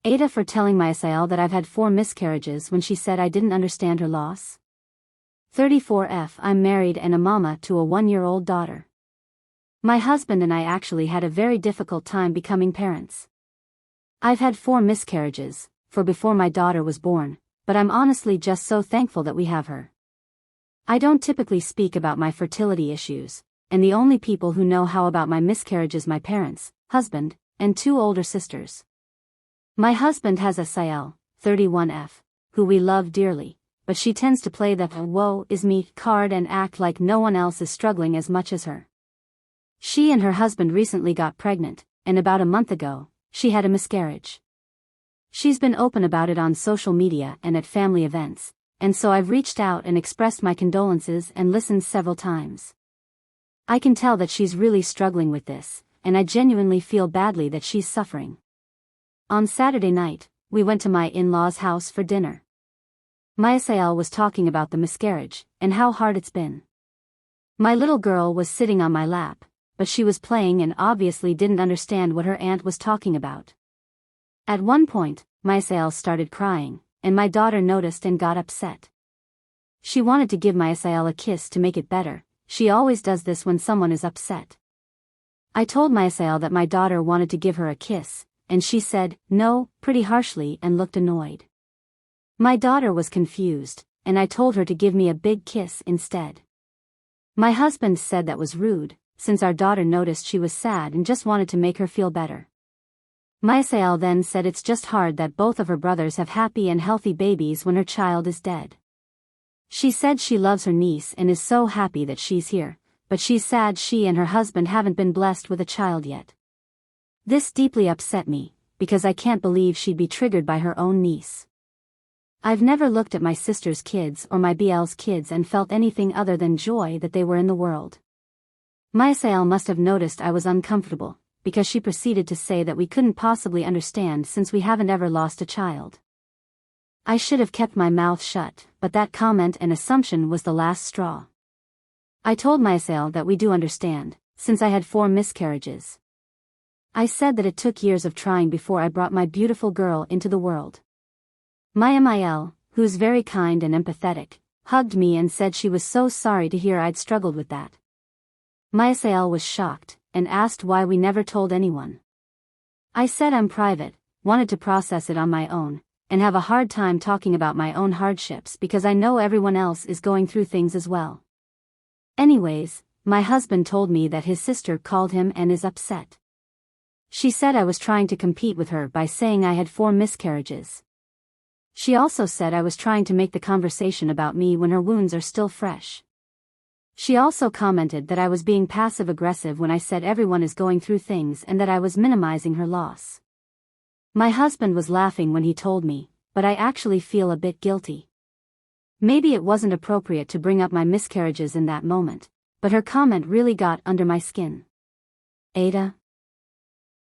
AITAH for telling my SIL that I've had 4 miscarriages when she said I didn't understand her loss. 34F I'm married and a mama to a 1-year-old daughter. My husband and I actually had a very difficult time becoming parents. I've had 4 miscarriages, for before my daughter was born, but I'm honestly just so thankful that we have her. I don't typically speak about my fertility issues, and the only people who know how about my miscarriages my parents, husband, and 2 older sisters. My husband has a SIL, 31F, who we love dearly, but she tends to play the woe is me card and act like no one else is struggling as much as her. She and her husband recently got pregnant, and about a month ago, she had a miscarriage. She's been open about it on social media and at family events, and so I've reached out and expressed my condolences and listened several times. I can tell that she's really struggling with this, and I genuinely feel badly that she's suffering. On Saturday night, we went to my in-laws' house for dinner. My SIL was talking about the miscarriage, and how hard it's been. My little girl was sitting on my lap, but she was playing and obviously didn't understand what her aunt was talking about. At one point, my SIL started crying, and my daughter noticed and got upset. She wanted to give my SIL a kiss to make it better. She always does this when someone is upset. I told my SIL that my daughter wanted to give her a kiss, and she said, no, pretty harshly and looked annoyed. My daughter was confused, and I told her to give me a big kiss instead. My husband said that was rude, since our daughter noticed she was sad and just wanted to make her feel better. My SIL then said it's just hard that both of her brothers have happy and healthy babies when her child is dead. She said she loves her niece and is so happy that she's here, but she's sad she and her husband haven't been blessed with a child yet. This deeply upset me, because I can't believe she'd be triggered by her own niece. I've never looked at my sister's kids or my BL's kids and felt anything other than joy that they were in the world. My SIL must have noticed I was uncomfortable, because she proceeded to say that we couldn't possibly understand since we haven't ever lost a child. I should have kept my mouth shut, but that comment and assumption was the last straw. I told my SIL that we do understand, since I had 4 miscarriages. I said that it took years of trying before I brought my beautiful girl into the world. My MIL, who's very kind and empathetic, hugged me and said she was so sorry to hear I'd struggled with that. My SIL was shocked, and asked why we never told anyone. I said I'm private, wanted to process it on my own, and have a hard time talking about my own hardships because I know everyone else is going through things as well. Anyways, my husband told me that his sister called him and is upset. She said I was trying to compete with her by saying I had 4 miscarriages. She also said I was trying to make the conversation about me when her wounds are still fresh. She also commented that I was being passive-aggressive when I said everyone is going through things and that I was minimizing her loss. My husband was laughing when he told me, but I actually feel a bit guilty. Maybe it wasn't appropriate to bring up my miscarriages in that moment, but her comment really got under my skin. AITAH.